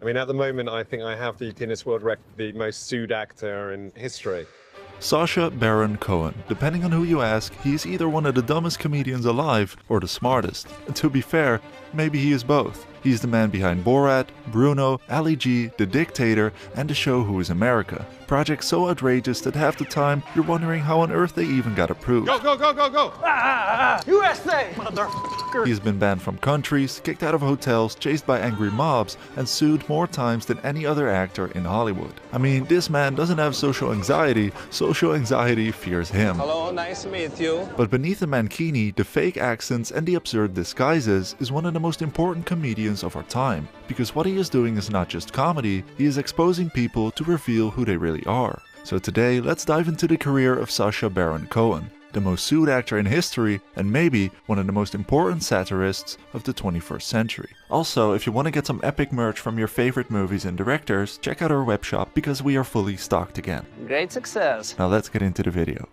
I mean, at the moment, I think I have the Guinness World Record, the most sued actor in history. Sacha Baron Cohen. Depending on who you ask, he's either one of the dumbest comedians alive or the smartest. And to be fair, maybe he is both. He's the man behind Borat, Bruno, Ali G, The Dictator, and the show Who is America. Projects so outrageous that half the time you're wondering how on earth they even got approved. Go, go, go, go, go! USA! Motherfucker! He's been banned from countries, kicked out of hotels, chased by angry mobs, and sued more times than any other actor in Hollywood. I mean, this man doesn't have social anxiety fears him. Hello, nice to meet you. But beneath the mankini, the fake accents and the absurd disguises is one of the most important comedians of our time. Because what he is doing is not just comedy, he is exposing people to reveal who they really are. So today, let's dive into the career of Sacha Baron Cohen, the most sued actor in history and maybe one of the most important satirists of the 21st century. Also, if you want to get some epic merch from your favorite movies and directors, check out our web shop because we are fully stocked again. Great success. Now let's get into the video.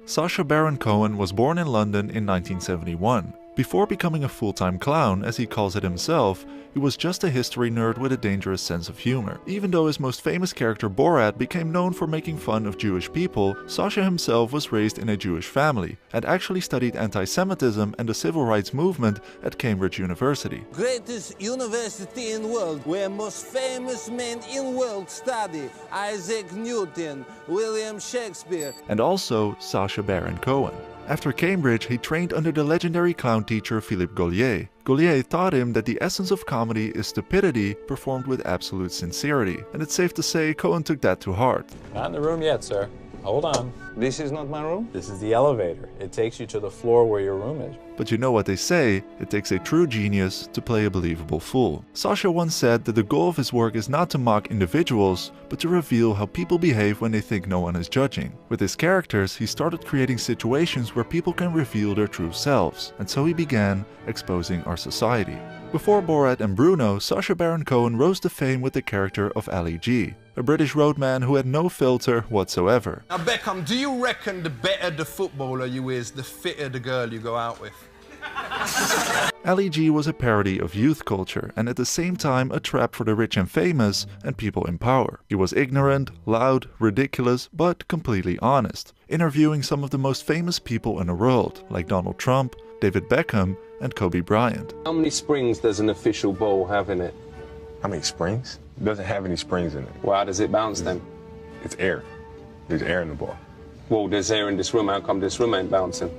Sacha Baron Cohen was born in London in 1971. Before becoming a full-time clown, as he calls it himself, he was just a history nerd with a dangerous sense of humor. Even though his most famous character Borat became known for making fun of Jewish people, Sacha himself was raised in a Jewish family and actually studied anti-Semitism and the civil rights movement at Cambridge University. Greatest university in world, where most famous men in world study. Isaac Newton, William Shakespeare. And also Sacha Baron Cohen. After Cambridge, he trained under the legendary clown teacher Philippe Gaulier. Gaulier taught him that the essence of comedy is stupidity performed with absolute sincerity. And it's safe to say Cohen took that to heart. Not in the room yet, sir. Hold on. This is not my room? This is the elevator. It takes you to the floor where your room is. But you know what they say, it takes a true genius to play a believable fool. Sacha once said that the goal of his work is not to mock individuals, but to reveal how people behave when they think no one is judging. With his characters, he started creating situations where people can reveal their true selves, and so he began exposing our society. Before Borat and Bruno, Sacha Baron Cohen rose to fame with the character of Ali G, a British roadman who had no filter whatsoever. Now Beckham, do you reckon the better the footballer you is, the fitter the girl you go out with? Ali G was a parody of youth culture and at the same time a trap for the rich and famous and people in power. He was ignorant, loud, ridiculous, but completely honest, interviewing some of the most famous people in the world, like Donald Trump, David Beckham, and Kobe Bryant. How many springs does an official ball have in it? How many springs? It doesn't have any springs in it. Well, how does it bounce then? It's air. There's air in the ball. Well, there's air in this room. How come this room ain't bouncing?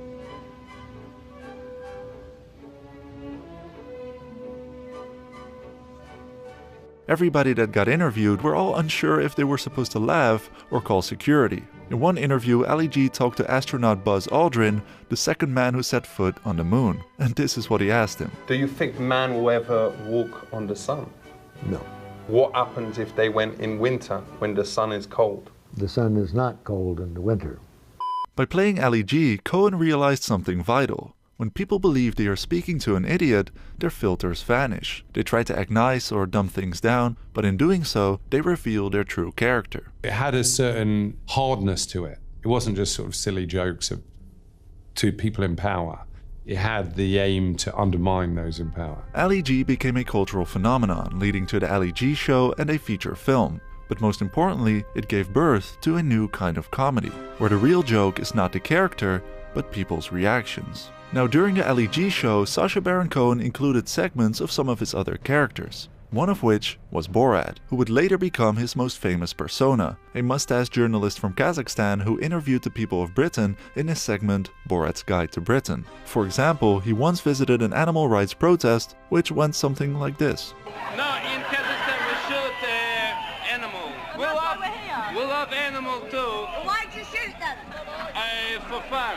Everybody that got interviewed were all unsure if they were supposed to laugh or call security. In one interview, Ali G talked to astronaut Buzz Aldrin, the second man who set foot on the moon. And this is what he asked him. Do you think man will ever walk on the sun? No. What happens if they went in winter when the sun is cold? The sun is not cold in the winter. By playing Ali G, Cohen realized something vital. When people believe they are speaking to an idiot, their filters vanish. They try to act nice or dumb things down, but in doing so, they reveal their true character. It had a certain hardness to it. It wasn't just sort of silly jokes to people in power. It had the aim to undermine those in power. Ali G became a cultural phenomenon, leading to the Ali G Show and a feature film. But most importantly, it gave birth to a new kind of comedy, where the real joke is not the character, but people's reactions. Now, during the Ali G Show, Sacha Baron Cohen included segments of some of his other characters, one of which was Borat, who would later become his most famous persona, a mustache journalist from Kazakhstan who interviewed the people of Britain in his segment Borat's Guide to Britain. For example, he once visited an animal rights protest, which went something like this. No, in Kazakhstan we shoot animals. We love animals too. Why'd you shoot them? For fun.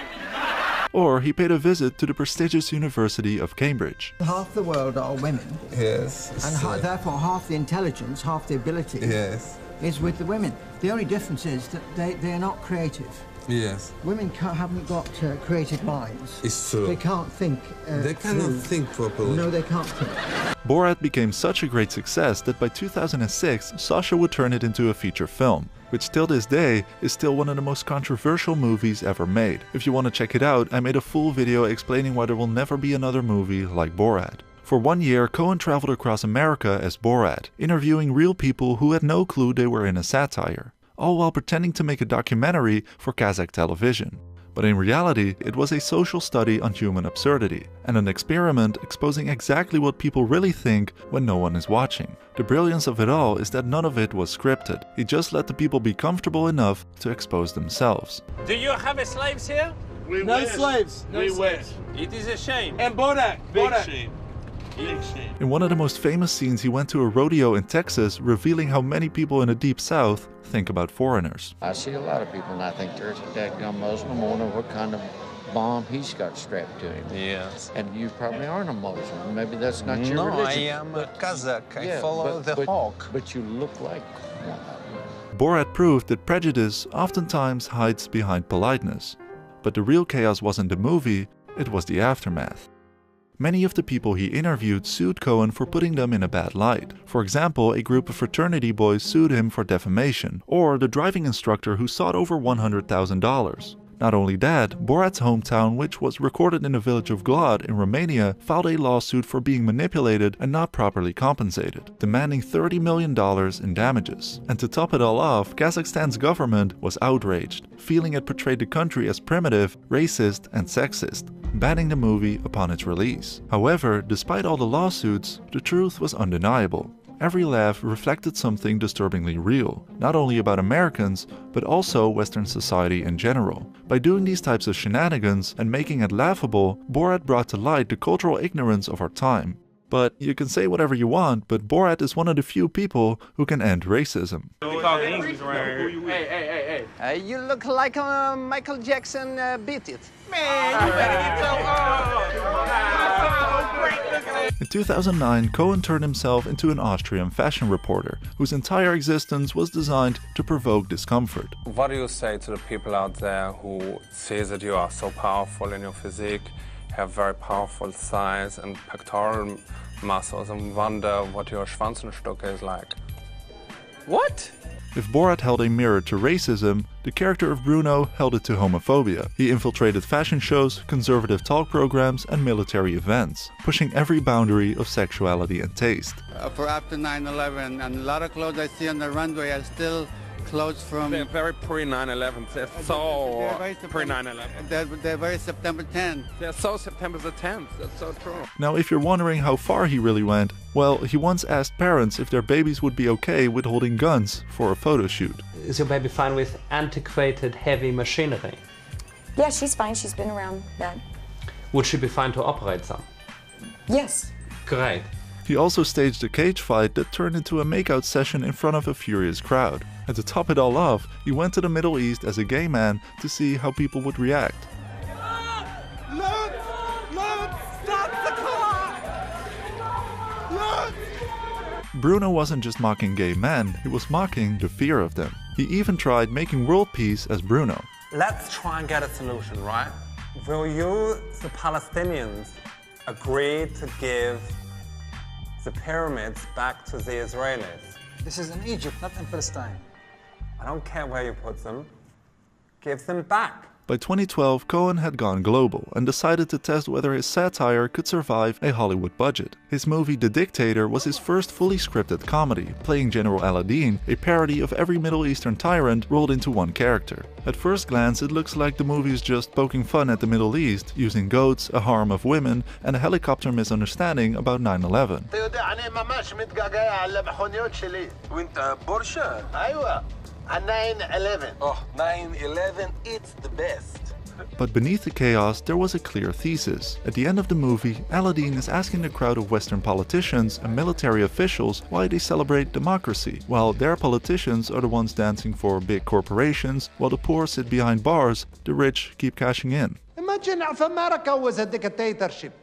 Or he paid a visit to the prestigious University of Cambridge. Half the world are women. Yes. And therefore half the intelligence, half the ability is with the women. The only difference is that they are not creative. Yes. Women haven't got creative minds. It's true. They can't think. They cannot think properly. No, they can't think. Borat became such a great success that by 2006, Sacha would turn it into a feature film, which till this day is still one of the most controversial movies ever made. If you want to check it out, I made a full video explaining why there will never be another movie like Borat. For 1 year, Cohen traveled across America as Borat, interviewing real people who had no clue they were in a satire, all while pretending to make a documentary for Kazakh television. But in reality, it was a social study on human absurdity, and an experiment exposing exactly what people really think when no one is watching. The brilliance of it all is that none of it was scripted. He just let the people be comfortable enough to expose themselves. Do you have slaves here? No slaves. No slaves. It is a shame. And Bodak. Big shame. Big shame. In one of the most famous scenes, he went to a rodeo in Texas, revealing how many people in the Deep South think about foreigners. I see a lot of people and I think there's a dadgum Muslim. I wonder what kind of bomb he's got strapped to him. Yes. And you probably aren't a Muslim. Maybe that's not your No, religion. I am a Kazakh. I Yeah, follow the hawk. But you look like one. Borat proved that prejudice oftentimes hides behind politeness. But the real chaos wasn't the movie, it was the aftermath. Many of the people he interviewed sued Cohen for putting them in a bad light. For example, a group of fraternity boys sued him for defamation, or the driving instructor who sought over $100,000. Not only that, Borat's hometown, which was recorded in the village of Glad in Romania, filed a lawsuit for being manipulated and not properly compensated, demanding $30 million in damages. And to top it all off, Kazakhstan's government was outraged, feeling it portrayed the country as primitive, racist, and sexist, banning the movie upon its release. However, despite all the lawsuits, the truth was undeniable. Every laugh reflected something disturbingly real, not only about Americans, but also Western society in general. By doing these types of shenanigans and making it laughable, Borat brought to light the cultural ignorance of our time. But you can say whatever you want, but Borat is one of the few people who can end racism. Hey. You look like Michael Jackson beat it. Man, you better get In 2009, Cohen turned himself into an Austrian fashion reporter, whose entire existence was designed to provoke discomfort. What do you say to the people out there who say that you are so powerful in your physique, have very powerful thighs and pectoral muscles, and wonder what your Schwanzenstücke is like? What? If Borat held a mirror to racism, the character of Bruno held it to homophobia. He infiltrated fashion shows, conservative talk programs, and military events, pushing every boundary of sexuality and taste. For after 9/11, and a lot of clothes I see on the runway are still clothes from... They're very pre-9/11. They're so pre-9/11. They're very September 10th. They're so September the 10th. That's so true. Now, if you're wondering how far he really went, well, he once asked parents if their babies would be okay with holding guns for a photo shoot. Is your baby fine with antiquated heavy machinery? Yeah, she's fine. She's been around that. Would she be fine to operate some? Yes. Great. He also staged a cage fight that turned into a makeout session in front of a furious crowd. And to top it all off, he went to the Middle East as a gay man to see how people would react. Look! Stop the car! Look! Bruno wasn't just mocking gay men, he was mocking the fear of them. He even tried making world peace as Bruno. Let's try and get a solution, right? Will you, the Palestinians, agree to give the pyramids back to the Israelis? This is in Egypt, not in Palestine. I don't care where you put them. Give them back. By 2012, Cohen had gone global and decided to test whether his satire could survive a Hollywood budget. His movie The Dictator was his first fully scripted comedy, playing General Aladdin, a parody of every Middle Eastern tyrant rolled into one character. At first glance, it looks like the movie is just poking fun at the Middle East, using goats, a harem of women, and a helicopter misunderstanding about 9/11. And 9/11. Oh, 9/11, it's the best. But beneath the chaos, there was a clear thesis. At the end of the movie, Aladdin is asking the crowd of Western politicians and military officials why they celebrate democracy, while their politicians are the ones dancing for big corporations, while the poor sit behind bars, the rich keep cashing in. Imagine if America was a dictatorship.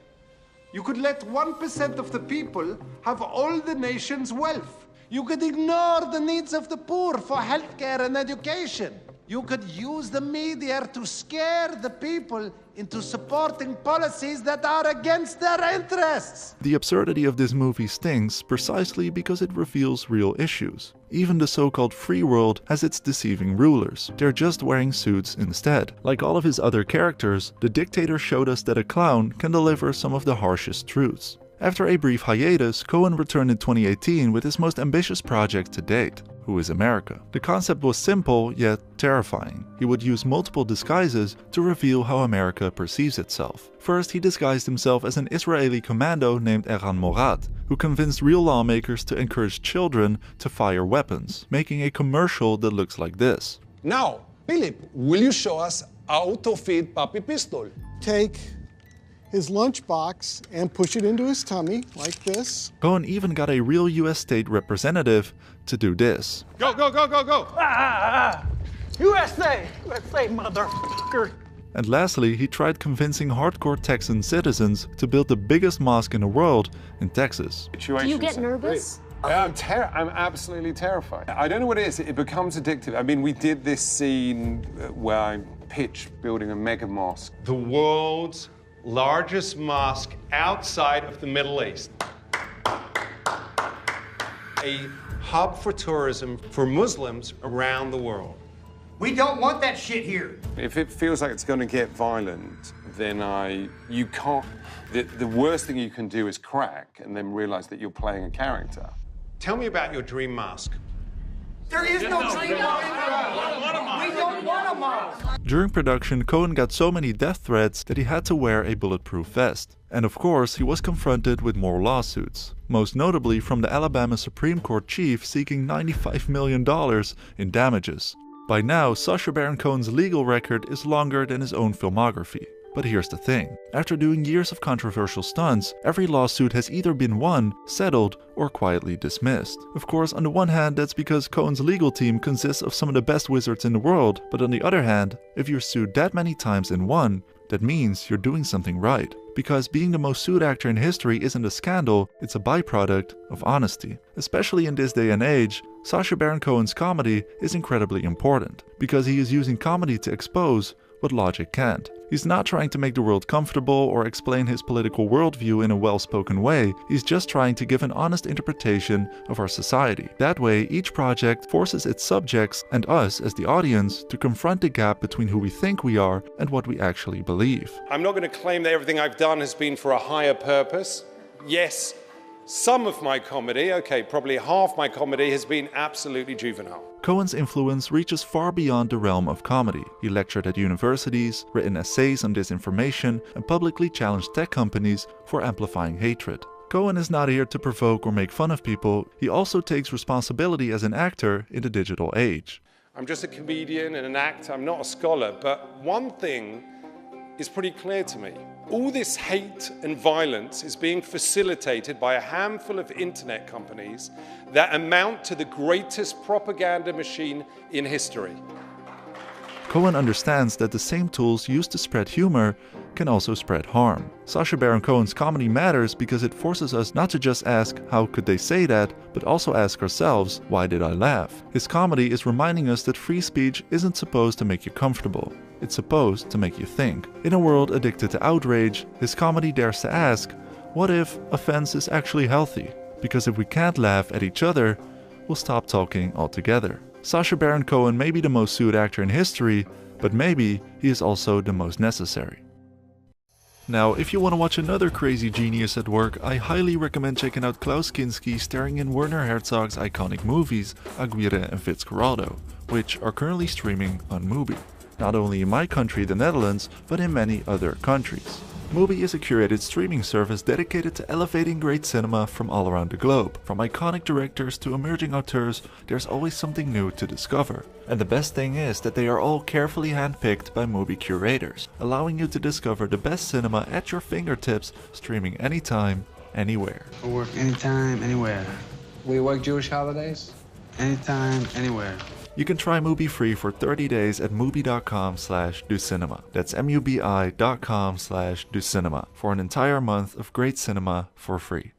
You could let 1% of the people have all the nation's wealth. You could ignore the needs of the poor for healthcare and education. You could use the media to scare the people into supporting policies that are against their interests. The absurdity of this movie stings precisely because it reveals real issues. Even the so-called free world has its deceiving rulers. They're just wearing suits instead. Like all of his other characters, the dictator showed us that a clown can deliver some of the harshest truths. After a brief hiatus, Coen returned in 2018 with his most ambitious project to date, Who is America? The concept was simple, yet terrifying. He would use multiple disguises to reveal how America perceives itself. First, he disguised himself as an Israeli commando named Eran Morat, who convinced real lawmakers to encourage children to fire weapons, making a commercial that looks like this. Now, Philip, will you show us how to feed Papi Pistol? Take his lunchbox and push it into his tummy, like this. Coen even got a real US state representative to do this. Go, go, go, go, go! USA! USA, motherfucker! And lastly, he tried convincing hardcore Texan citizens to build the biggest mosque in the world in Texas. Do you get nervous? I'm absolutely terrified. I don't know what it is. It becomes addictive. I mean, we did this scene where I pitched building a mega mosque. The world's largest mosque outside of the Middle East. A hub for tourism for Muslims around the world. We don't want that shit here. If it feels like it's going to get violent, then you can't. The worst thing you can do is crack and then realize that you're playing a character. Tell me about your dream mosque. There is no dream mosque. We don't want a mosque. During production, Coen got so many death threats that he had to wear a bulletproof vest. And of course, he was confronted with more lawsuits, most notably from the Alabama Supreme Court chief seeking $95 million in damages. By now, Sacha Baron Cohen's legal record is longer than his own filmography. But here's the thing. After doing years of controversial stunts, every lawsuit has either been won, settled, or quietly dismissed. Of course, on the one hand, that's because Coen's legal team consists of some of the best wizards in the world, but on the other hand, if you're sued that many times and won, that means you're doing something right. Because being the most sued actor in history isn't a scandal, it's a byproduct of honesty. Especially in this day and age, Sacha Baron Cohen's comedy is incredibly important, because he is using comedy to expose what logic can't. He's not trying to make the world comfortable or explain his political worldview in a well-spoken way, he's just trying to give an honest interpretation of our society. That way, each project forces its subjects and us as the audience to confront the gap between who we think we are and what we actually believe. I'm not going to claim that everything I've done has been for a higher purpose. Yes, some of my comedy, okay, probably half my comedy has been absolutely juvenile. Coen's influence reaches far beyond the realm of comedy. He lectured at universities, written essays on disinformation, and publicly challenged tech companies for amplifying hatred. Coen is not here to provoke or make fun of people, he also takes responsibility as an actor in the digital age. I'm just a comedian and an actor, I'm not a scholar, but one thing is pretty clear to me. All this hate and violence is being facilitated by a handful of internet companies that amount to the greatest propaganda machine in history. Coen understands that the same tools used to spread humor can also spread harm. Sacha Baron Cohen's comedy matters because it forces us not to just ask, how could they say that, but also ask ourselves, why did I laugh? His comedy is reminding us that free speech isn't supposed to make you comfortable. It's supposed to make you think. In a world addicted to outrage, his comedy dares to ask, what if offense is actually healthy? Because if we can't laugh at each other, we'll stop talking altogether. Sacha Baron Cohen may be the most sued actor in history, but maybe he is also the most necessary. Now, if you want to watch another crazy genius at work, I highly recommend checking out Klaus Kinski starring in Werner Herzog's iconic movies, Aguirre and Fitzcarraldo, which are currently streaming on Mubi. Not only in my country, the Netherlands, but in many other countries. Mubi is a curated streaming service dedicated to elevating great cinema from all around the globe. From iconic directors to emerging auteurs, there's always something new to discover. And the best thing is that they are all carefully handpicked by Mubi curators, allowing you to discover the best cinema at your fingertips, streaming anytime, anywhere. We work anytime, anywhere. We work Jewish holidays? Anytime, anywhere. You can try Mubi free for 30 days at mubi.com/docinema. That's mubi.com/docinema for an entire month of great cinema for free.